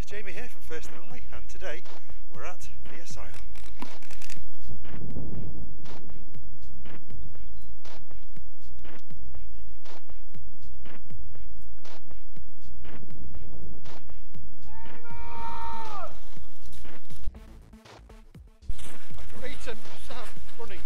Jamie here from First and Only, and today we're at the Asylum. A greater Sam running.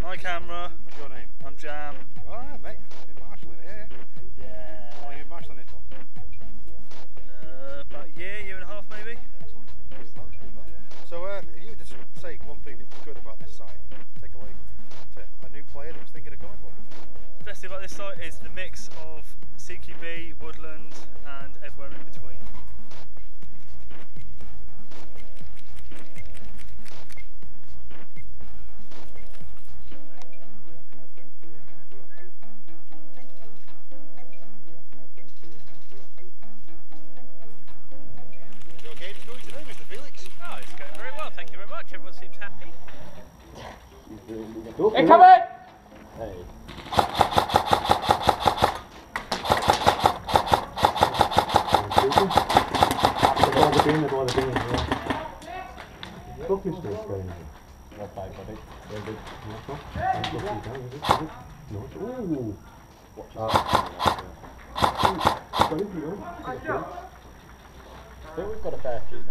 Hi camera. What's your name? I'm Jam. Alright mate, you're marshalling here. Yeah. How long have you been marshalling it for? About a year and a half maybe. Excellent. Pretty well, pretty well. So if you were to say one thing that was good about this site, take away to a new player that was thinking of coming, what would it be? The best thing about this site is the mix of CQB, woodland and everywhere in between. Oh, it's going very well, thank you very much. Everyone seems happy. Hey, come in! Hey. Not bad, buddy. Very good. Ooh. Watch out. I think we've got a fair few now.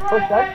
Push that.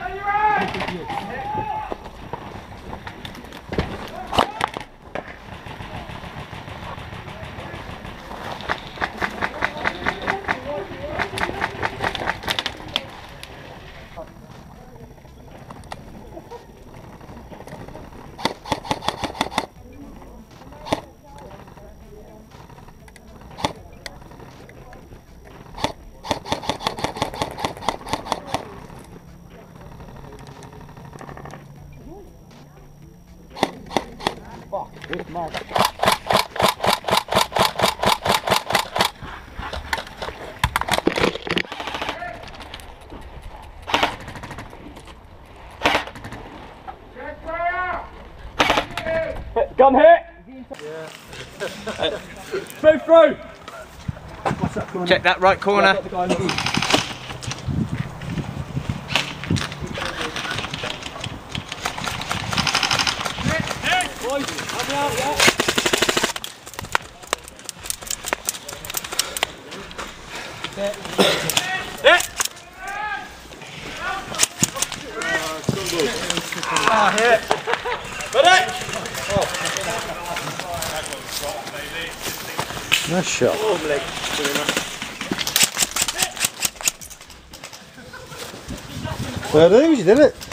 Move through! Check that right corner. Got the guy looking. Boys, help me out, yeah? Nice shot. There it is, you did it.